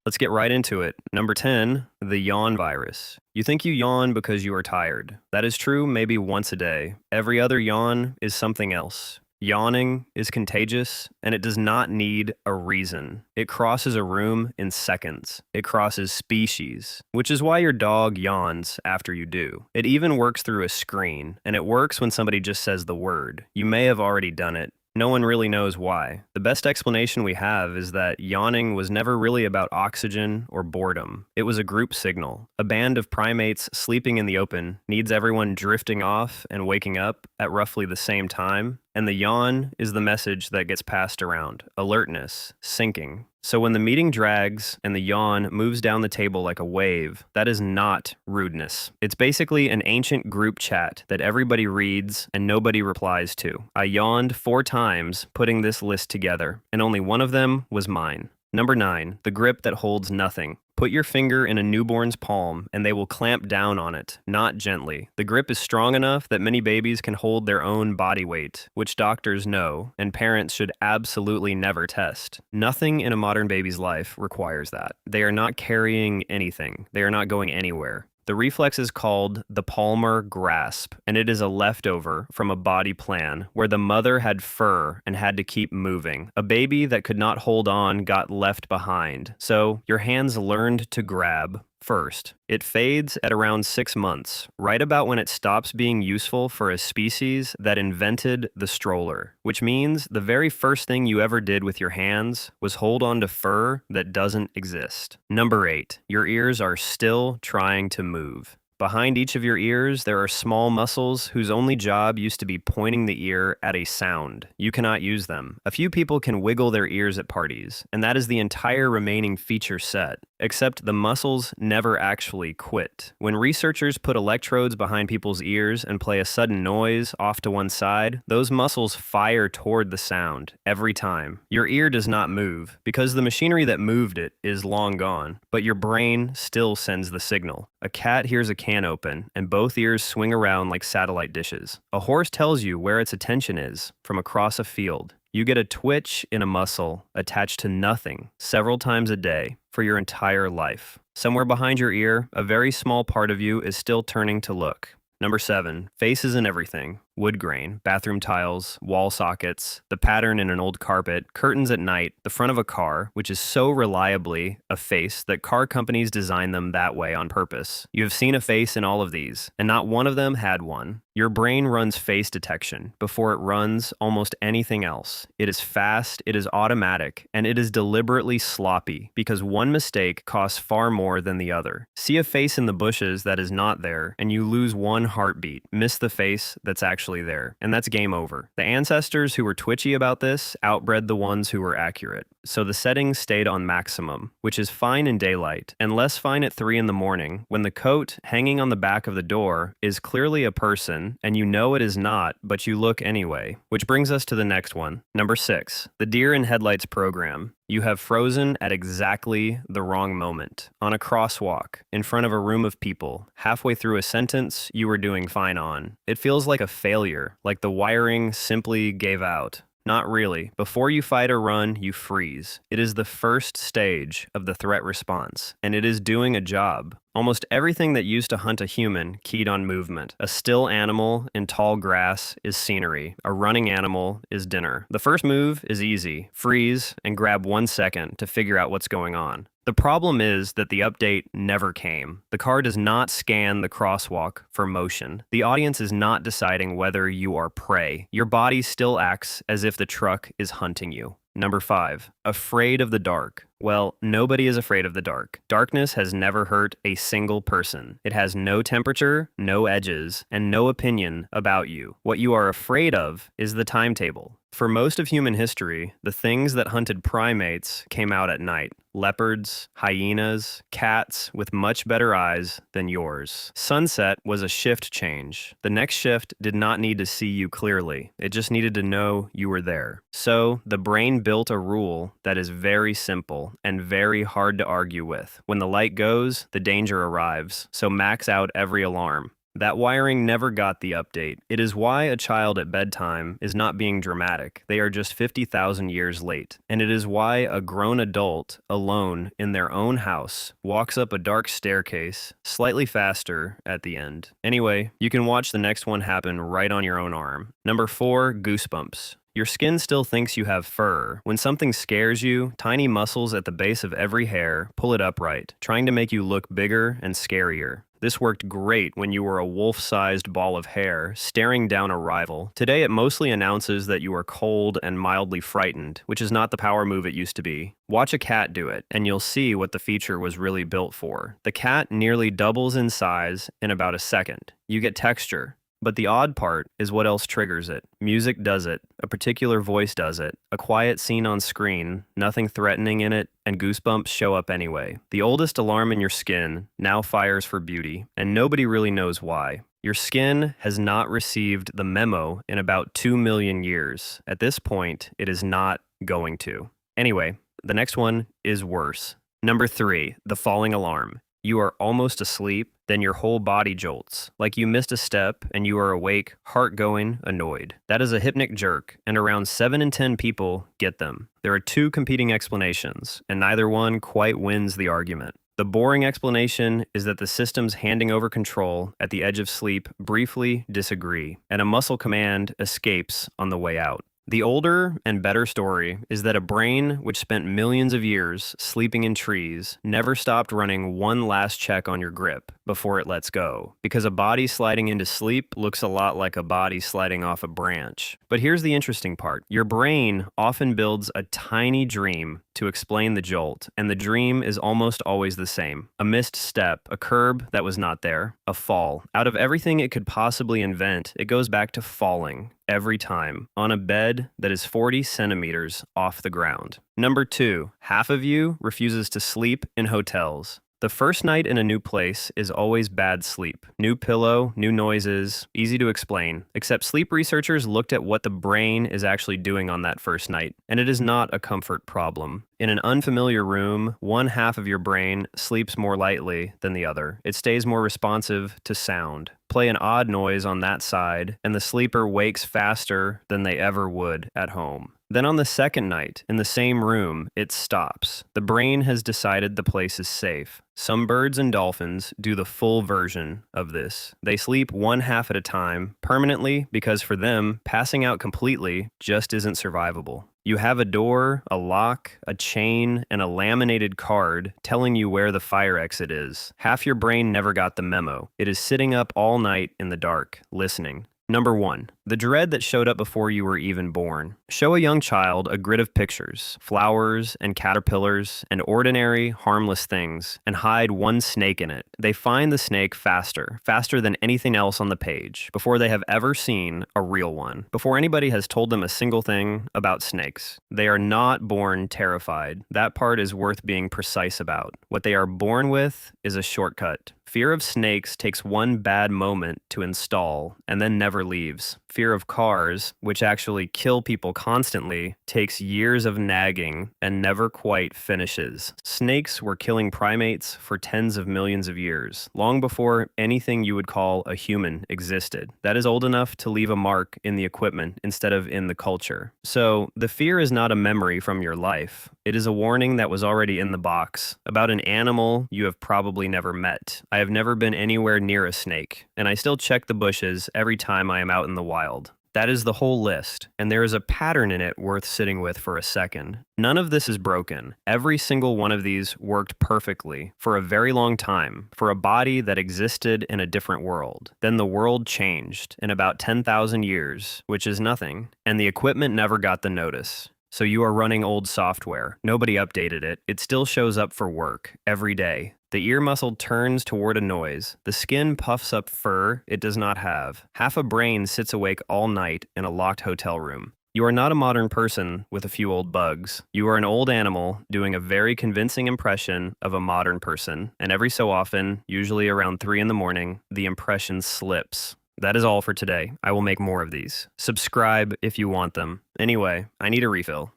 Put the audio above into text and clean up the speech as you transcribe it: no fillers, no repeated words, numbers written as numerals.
Let's get right into it. Number 10, the yawn virus. You think you yawn because you are tired. That is true maybe once a day. Every other yawn is something else. Yawning is contagious, and it does not need a reason. It crosses a room in seconds. It crosses species, which is why your dog yawns after you do. It even works through a screen, and it works when somebody just says the word. You may have already done it. No one really knows why. The best explanation we have is that yawning was never really about oxygen or boredom. It was a group signal. A band of primates sleeping in the open needs everyone drifting off and waking up at roughly the same time, and the yawn is the message that gets passed around. Alertness, syncing. So when the meeting drags and the yawn moves down the table like a wave, that is not rudeness. It's basically an ancient group chat that everybody reads and nobody replies to. I yawned 4 times putting this list together, and only one of them was mine. Number 9, the grip that holds nothing. Put your finger in a newborn's palm and they will clamp down on it, not gently. The grip is strong enough that many babies can hold their own body weight, which doctors know and parents should absolutely never test. Nothing in a modern baby's life requires that. They are not carrying anything. They are not going anywhere. The reflex is called the palmar grasp, and it is a leftover from a body plan where the mother had fur and had to keep moving. A baby that could not hold on got left behind, so your hands learned to grab first. It fades at around 6 months, right about when it stops being useful for a species that invented the stroller, which means the very first thing you ever did with your hands was hold on to fur that doesn't exist. Number 8, your ears are still trying to move. Behind each of your ears, there are small muscles whose only job used to be pointing the ear at a sound. You cannot use them. A few people can wiggle their ears at parties, and that is the entire remaining feature set, except the muscles never actually quit. When researchers put electrodes behind people's ears and play a sudden noise off to one side, those muscles fire toward the sound every time. Your ear does not move, because the machinery that moved it is long gone, but your brain still sends the signal. A cat hears a can open, and both ears swing around like satellite dishes. A horse tells you where its attention is from across a field. You get a twitch in a muscle attached to nothing several times a day for your entire life. Somewhere behind your ear, a very small part of you is still turning to look. Number 7, faces and everything. Wood grain, bathroom tiles, wall sockets, the pattern in an old carpet, curtains at night, the front of a car, which is so reliably a face that car companies design them that way on purpose. You have seen a face in all of these, and not one of them had one. Your brain runs face detection before it runs almost anything else. It is fast, it is automatic, and it is deliberately sloppy because one mistake costs far more than the other. See a face in the bushes that is not there, and you lose one heartbeat. Miss the face that's actually there, and that's game over. The ancestors who were twitchy about this outbred the ones who were accurate. So the settings stayed on maximum, which is fine in daylight, and less fine at 3 in the morning when the coat hanging on the back of the door is clearly a person, and you know it is not, but you look anyway. Which brings us to the next one. Number 6, the deer in headlights program. You have frozen at exactly the wrong moment. On a crosswalk, in front of a room of people, halfway through a sentence you were doing fine on. It feels like a failure, like the wiring simply gave out. Not really. Before you fight or run, you freeze. It is the first stage of the threat response, and it is doing a job. Almost everything that used to hunt a human keyed on movement. A still animal in tall grass is scenery. A running animal is dinner. The first move is easy. Freeze and grab 1 second to figure out what's going on. The problem is that the update never came. The car does not scan the crosswalk for motion. The audience is not deciding whether you are prey. Your body still acts as if the truck is hunting you. Number 5, afraid of the dark. Well, nobody is afraid of the dark. Darkness has never hurt a single person. It has no temperature, no edges, and no opinion about you. What you are afraid of is the timetable. For most of human history, the things that hunted primates came out at night. Leopards, hyenas, cats with much better eyes than yours. Sunset was a shift change. The next shift did not need to see you clearly. It just needed to know you were there. So the brain built a rule that is very simple and very hard to argue with. When the light goes, the danger arrives. So max out every alarm. That wiring never got the update. It is why a child at bedtime is not being dramatic. They are just 50,000 years late. And it is why a grown adult, alone in their own house, walks up a dark staircase slightly faster at the end. Anyway, you can watch the next one happen right on your own arm. Number 4, goosebumps. Your skin still thinks you have fur. When something scares you, tiny muscles at the base of every hair pull it upright, trying to make you look bigger and scarier. This worked great when you were a wolf-sized ball of hair staring down a rival. Today it mostly announces that you are cold and mildly frightened, which is not the power move it used to be. Watch a cat do it, and you'll see what the feature was really built for. The cat nearly doubles in size in about a second. You get texture. But the odd part is what else triggers it. Music does it, a particular voice does it, a quiet scene on screen, nothing threatening in it, and goosebumps show up anyway. The oldest alarm in your skin now fires for beauty, and nobody really knows why. Your skin has not received the memo in about 2 million years. At this point, it is not going to. Anyway, the next one is worse. Number 3, the falling alarm. You are almost asleep, then your whole body jolts, like you missed a step and you are awake, heart going, annoyed. That is a hypnic jerk, and around 7 in 10 people get them. There are 2 competing explanations, and neither one quite wins the argument. The boring explanation is that the systems handing over control at the edge of sleep briefly disagree, and a muscle command escapes on the way out. The older and better story is that a brain which spent millions of years sleeping in trees never stopped running one last check on your grip before it lets go, because a body sliding into sleep looks a lot like a body sliding off a branch. But here's the interesting part. Your brain often builds a tiny dream to explain the jolt, and the dream is almost always the same. A missed step, a curb that was not there, a fall. Out of everything it could possibly invent, it goes back to falling. Every time, on a bed that is 40 centimeters off the ground. Number 2, half of you refuses to sleep in hotels. The first night in a new place is always bad sleep. New pillow, new noises, easy to explain. Except sleep researchers looked at what the brain is actually doing on that first night, and it is not a comfort problem. In an unfamiliar room, one half of your brain sleeps more lightly than the other. It stays more responsive to sound. Play an odd noise on that side, and the sleeper wakes faster than they ever would at home. Then on the second night, in the same room, it stops. The brain has decided the place is safe. Some birds and dolphins do the full version of this. They sleep one half at a time, permanently, because for them, passing out completely just isn't survivable. You have a door, a lock, a chain, and a laminated card telling you where the fire exit is. Half your brain never got the memo. It is sitting up all night in the dark, listening. Number 1, the dread that showed up before you were even born. Show a young child a grid of pictures, flowers and caterpillars and ordinary, harmless things, and hide one snake in it. They find the snake faster than anything else on the page, before they have ever seen a real one, before anybody has told them a single thing about snakes. They are not born terrified. That part is worth being precise about. What they are born with is a shortcut. Fear of snakes takes one bad moment to install and then never leaves. Fear of cars, which actually kill people constantly, takes years of nagging and never quite finishes. Snakes were killing primates for tens of millions of years, long before anything you would call a human existed. That is old enough to leave a mark in the equipment instead of in the culture. So, the fear is not a memory from your life. It is a warning that was already in the box, about an animal you have probably never met. I have never been anywhere near a snake, and I still check the bushes every time I am out in the wild. That is the whole list, and there is a pattern in it worth sitting with for a second. None of this is broken. Every single one of these worked perfectly for a very long time, for a body that existed in a different world. Then the world changed in about 10,000 years, which is nothing, and the equipment never got the notice. So you are running old software. Nobody updated it. It still shows up for work every day. The ear muscle turns toward a noise. The skin puffs up fur it does not have. Half a brain sits awake all night in a locked hotel room. You are not a modern person with a few old bugs. You are an old animal doing a very convincing impression of a modern person. And every so often, usually around 3 in the morning, the impression slips. That is all for today. I will make more of these. Subscribe if you want them. Anyway, I need a refill.